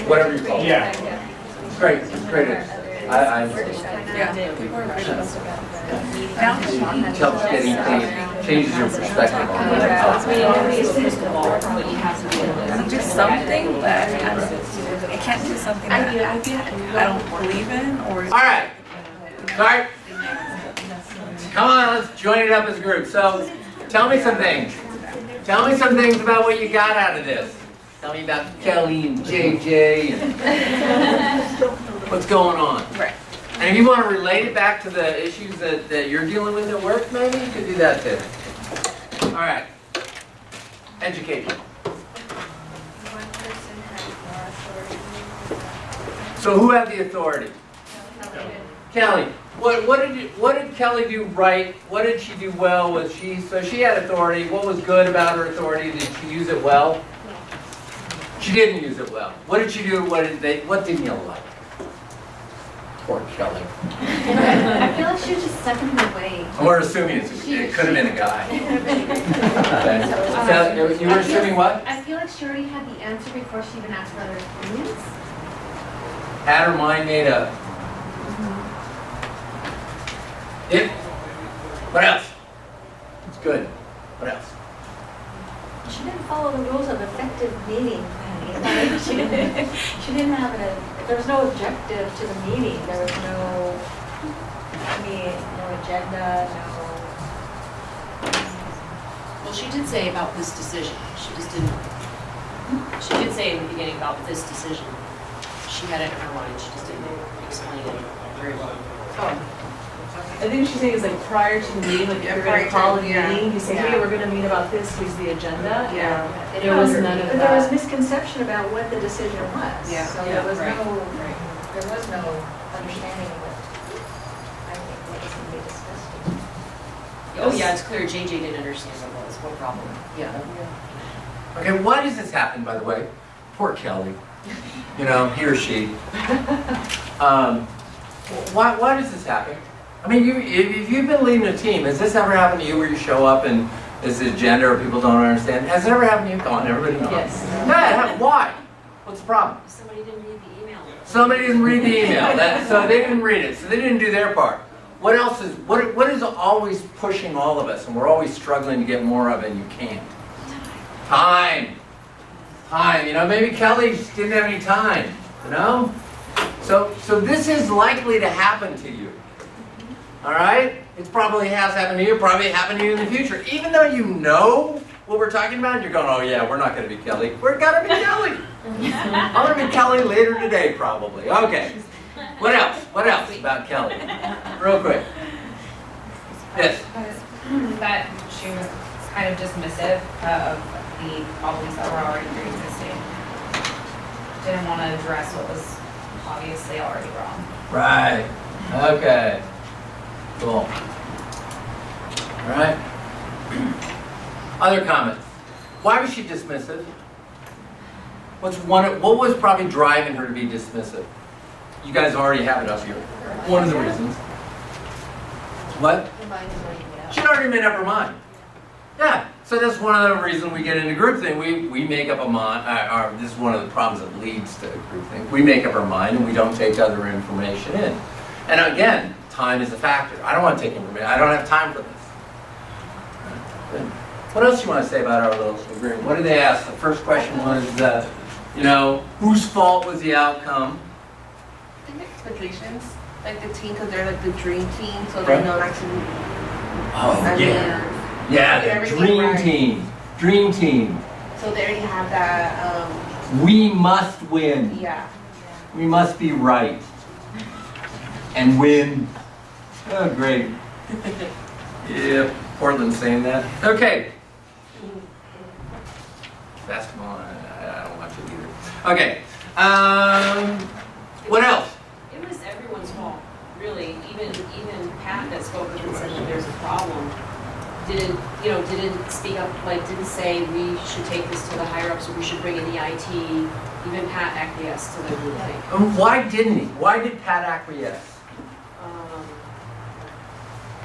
Whatever you call it. Yeah. It's great. It's great. I helps getting things, changes your perspective on it. Just something that I can't do something that I don't believe in or. All right. Sorry. Come on, let's join it up as a group. So, tell me some things. Tell me some things about what you got out of this. Tell me about Kelly and JJ and what's going on. Right. And if you want to relate it back to the issues that you're dealing with at work, maybe you could do that too. All right. Education. So who had the authority? Kelly. What did Kelly do right? What did she do well? So she had authority. What was good about her authority? Did she use it well? She didn't use it well. What did she do? What didn't you like? Poor Kelly. I feel like she was just stuck in her way. And we're assuming it could have been a guy. Okay. So you were assuming what? I feel like she already had the answer before she even asked for other opinions. Had her mind made up. Yep. What else? It's good. What else? She didn't follow the rules of effective meeting planning. She didn't have there was no objective to the meeting. There was no agenda, Well, she did say about this decision. She just didn't. She did say in the beginning about this decision. She had it in her mind. She just didn't explain it very well. I think what she's saying is like prior to the meeting, like if you're going to call a meeting, you say, hey, we're going to meet about this, here's the agenda. Yeah. There was none of that. There was misconception about what the decision was. Yeah. So there was no understanding of what was going to be discussed. Oh yeah, it's clear JJ didn't understand what it was. No problem. Yeah. Okay, why does this happen, by the way? Poor Kelly. You know, he or she. Why does this happen? I mean, if you've been leading a team, has this ever happened to you where you show up and there's an agenda or people don't understand? Has it ever happened to you? Come on, everybody knows. Yes. Yeah, why? What's the problem? Somebody didn't read the email. Somebody didn't read the email, so they didn't read it, so they didn't do their part. What else is, what is always pushing all of us, and we're always struggling to get more of it, and you can't? Time. Time, you know, maybe Kelly just didn't have any time, you know? So this is likely to happen to you. All right? It probably has happened to you, probably happened to you in the future. Even though you know what we're talking about, you're going, oh yeah, we're not going to be Kelly. We're going to be Kelly. I'm going to be Kelly later today, probably. Okay. What else? What else about Kelly? Real quick. Yes? That she was kind of dismissive of the problems that were already pre-existing. Didn't want to address what was obviously already wrong. Right. Okay. Cool. All right. Other comments? Why was she dismissive? What was probably driving her to be dismissive? You guys already have it up here. One of the reasons. What? She'd already made up her mind. Yeah. So that's one of the reasons we get into group thing. We make up a mind. This is one of the problems that leads to group thing. We make up our mind and we don't take other information in. And again, time is a factor. I don't want to take information. I don't have time for this. Good. What else do you want to say about our little agreement? What did they ask? The first question was, whose fault was the outcome? I think expectations, like the team, because they're like the dream team, so they know like to. Oh yeah, yeah, the dream team, dream team. So they already have that. We must win. Yeah. We must be right and win. Oh, great. Yeah, Portland's saying that. Okay. Basketball, I don't watch it either. Okay. What else? It was everyone's fault, really. Even Pat that spoke up and said that there's a problem. Didn't speak up, didn't say we should take this to the higher ups or we should bring in the IT. Even Pat acquiesced to the whole thing. Why didn't he? Why did Pat acquiesce?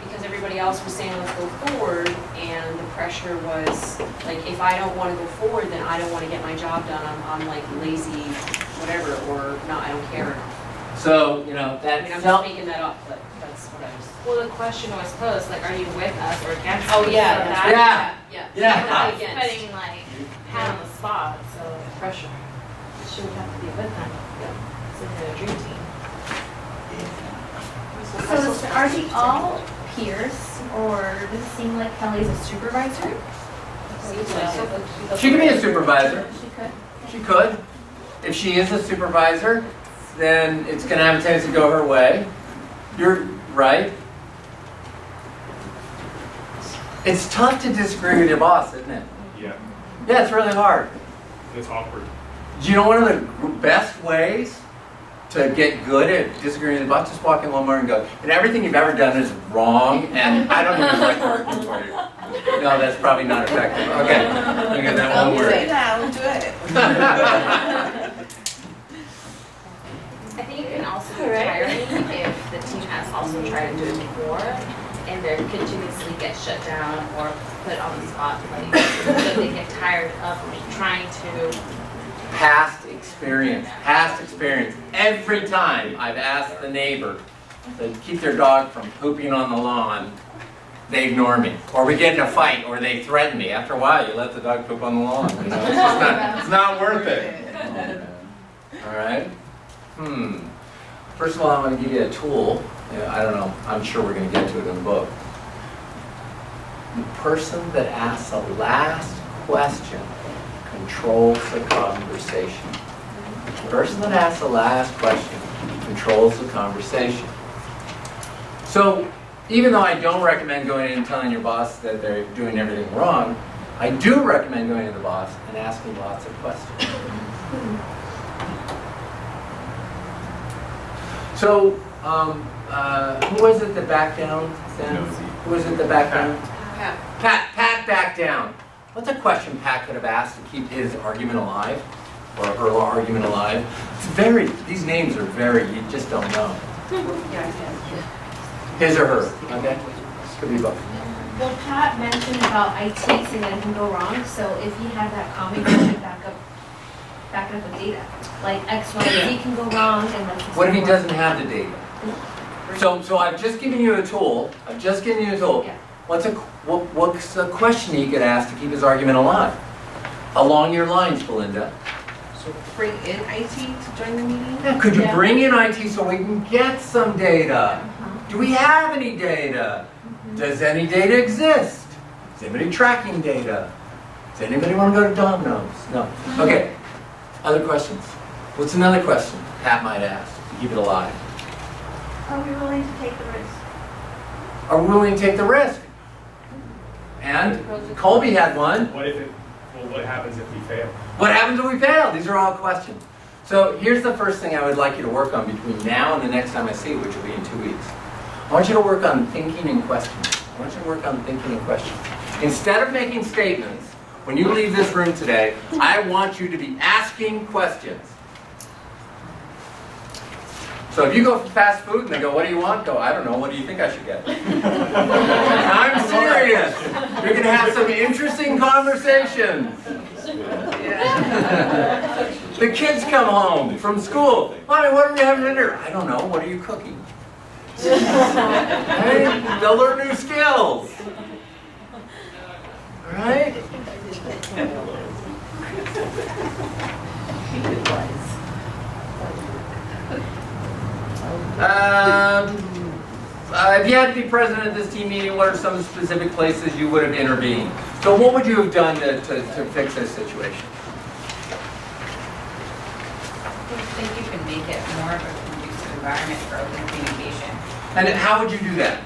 Because everybody everybody else was saying, let's go forward, and the pressure was, like, if I don't wanna go forward, then I don't wanna get my job done, I'm like lazy, whatever, or not, I don't care enough. So, I mean, I'm that just self, making that up, but that's what I was. Well, the question was posed, like, are you with us or against us? Oh, yeah, So that's that- right. Yeah. Yeah. Yeah. Not That's against. putting like Pat on the spot, so Pressure. she would have to be with them. Sitting in a dream team. So are they all peers, or does it seem like Kelly's a supervisor? Seems like it. she can be a supervisor. She could. She could. If she is a supervisor, then it's gonna have a tendency to go her way. You're right. It's tough to disagree with your boss, isn't it? Yeah, Yeah, it's really hard. it's awkward. Do you know one of the best ways to get good at disagreeing with your boss? Just walk in one morning and go, and everything you've ever done is wrong, and I don't even like working for you. No, that's probably not effective. Okay, look at that one word. Yeah, we'll do it. I think it can also be Correct. tiring if the team has also tried to do it before and they're continuously get shut down or put on the spot, like, so they get tired of trying to. Past experience. Every time I've asked the neighbor to keep their dog from pooping on the lawn, they ignore me. Or we get in a fight, or they threaten me. After a while, you let the dog poop on the lawn. You know, it's just it's not worth it. All right? First of all, I'm going to give you a tool. I don't know. I'm sure we're going to get to it in the book. The person that asks the last question controls the conversation. The person that asks the last question controls the conversation. So, even though I don't recommend going in and telling your boss that they're doing everything wrong, I do recommend going to the boss and asking lots of questions. So, who was it that backed down? Then? Who was it that backed down? Pat backed down. What's a question Pat could have asked to keep his argument alive, or her argument alive? It's very, these names are very, you just don't know. His or her, okay? Could be both. Well, Pat mentioned about IT saying that it can go wrong, so if he had that comment, he should back it up with data. Like X, Y, Z can go wrong, and that's. What if he doesn't have the data? So I've just given you a tool. Yeah. What's a question he could ask to keep his argument alive? Along your lines, Belinda. So bring in IT to join the meeting? Yeah, could you Yeah. bring in IT so we can get some data? Do we have any data? Does any data exist? Is anybody tracking data? Does anybody want to go to Domino's? No. Okay. Other questions? What's another question Pat might ask to keep it alive? Are we willing to take the risk? Are we willing to take the risk? And Colby had one. What happens if we fail? What happens if we fail? These are all questions. So here's the first thing I would like you to work on between now and the next time I see you, which will be in 2 weeks. I want you to work on thinking and questioning. Instead of making statements, when you leave this room today, I want you to be asking questions. So if you go for fast food and they go, what do you want? Go, I don't know, what do you think I should get? I'm serious. You're going to have some interesting conversations. The kids come home from school. Mommy, what are we having for dinner? I don't know, what are you cooking? Right? They'll learn new skills. Right? If you had to be president of this team meeting, what are some specific places you would have intervened? So what would you have done to fix this situation? I think you can make it more of a conducive environment for open communication. And how would you do that?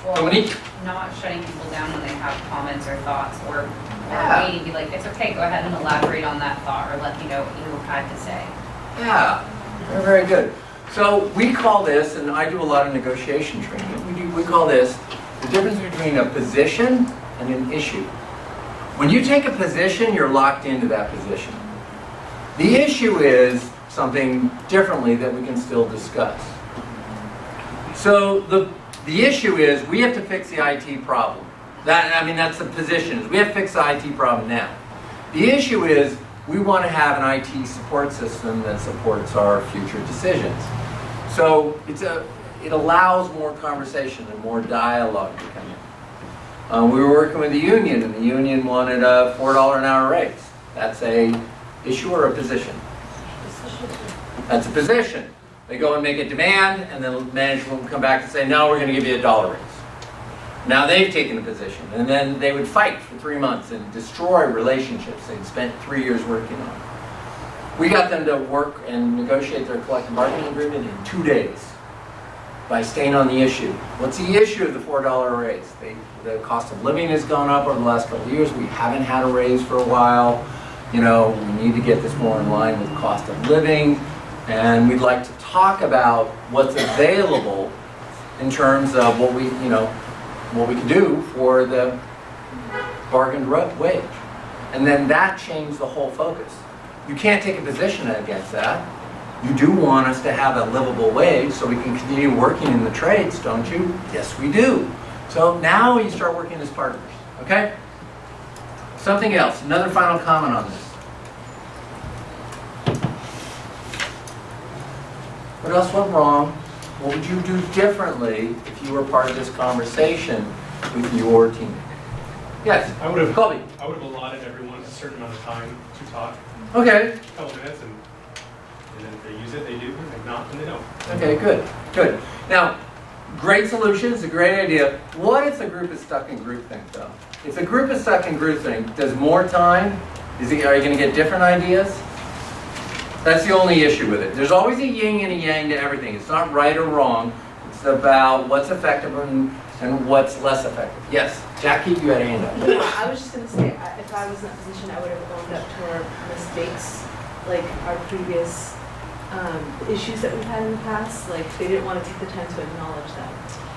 Well, Dominique? not shutting people down when they have comments or thoughts, or Yeah. waiting, be like, it's okay, go ahead and elaborate on that thought, or let me know what you had to say. Yeah, very good. So we call this, and I do a lot of negotiation training, we call this the difference between a position and an issue. When you take a position, you're locked into that position. The issue is something differently that we can still discuss. So The issue is, we have to fix the IT problem. That's the position, is we have to fix the IT problem now. The issue is, we want to have an IT support system that supports our future decisions. So it allows more conversation and more dialogue to come in. We were working with the union, and the union wanted a $4 an hour raise. That's a issue or a position? That's a position. They go and make a demand, and then management will come back and say, no, we're going to give you a $1 raise. Now they've taken a position, and then they would fight for 3 months and destroy relationships they'd spent 3 years working on. We got them to work and negotiate their collective bargaining agreement in 2 days by staying on the issue. What's the issue of the $4 raise? The cost of living has gone up over the last couple of years. We haven't had a raise for a while. We need to get this more in line with cost of living, and we'd like to talk about what's available in terms of what we can do for the bargained wage. And then that changed the whole focus. You can't take a position against that. You do want us to have a livable wage so we can continue working in the trades, don't you? Yes, we do. So now you start working as partners, okay? Something else, another final comment on this. What else went wrong? What would you do differently if you were part of this conversation with your team? Yes, I would have Colby. allotted everyone a certain amount of time to talk, Okay, a couple minutes, and then if they use it, they do, and if not, then they don't. okay, good. Now, great solutions, a great idea. What if the group is stuck in groupthink though? If the group is stuck in groupthink, does more time, are you going to get different ideas? That's the only issue with it. There's always a yin and a yang to everything. It's not right or wrong. It's about what's effective and what's less effective. Yes, Jackie, you had a hand up. No, I was just gonna say, if I was in that position, I would have owned up to our mistakes, like our previous issues that we've had in the past. Like, they didn't want to take the time to acknowledge them.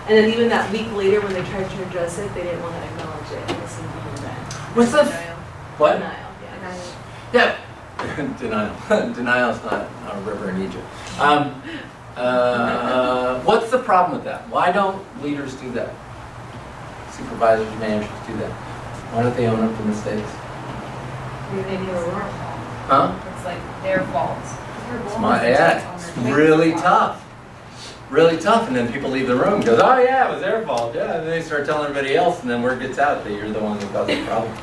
And then even that week later, when they tried to address it, they didn't want to acknowledge it and listen to them then. What's the what? Denial, yeah. Yeah. Denial. Denial's not a river in Egypt. What's the problem with that? Why don't leaders do that? Supervisors, managers do that. Why don't they own up to mistakes? Maybe they were wrong. Huh? It's like their fault. It's really tough. Really tough, and then people leave the room and goes, oh yeah, it was their fault. Yeah, and then they start telling everybody else, and then word gets out that you're the one who caused the problem.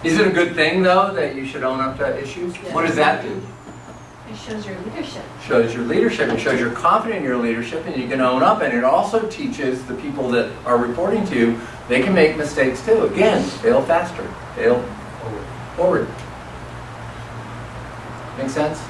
Is it a good thing, though, that you should own up to issues? Yeah. What does that do? It shows your leadership. Shows your leadership. It shows you're confident in your leadership, and you can own up. And it also teaches the people that are reporting to you, they can make mistakes too. Again, fail faster, fail forward. Make sense?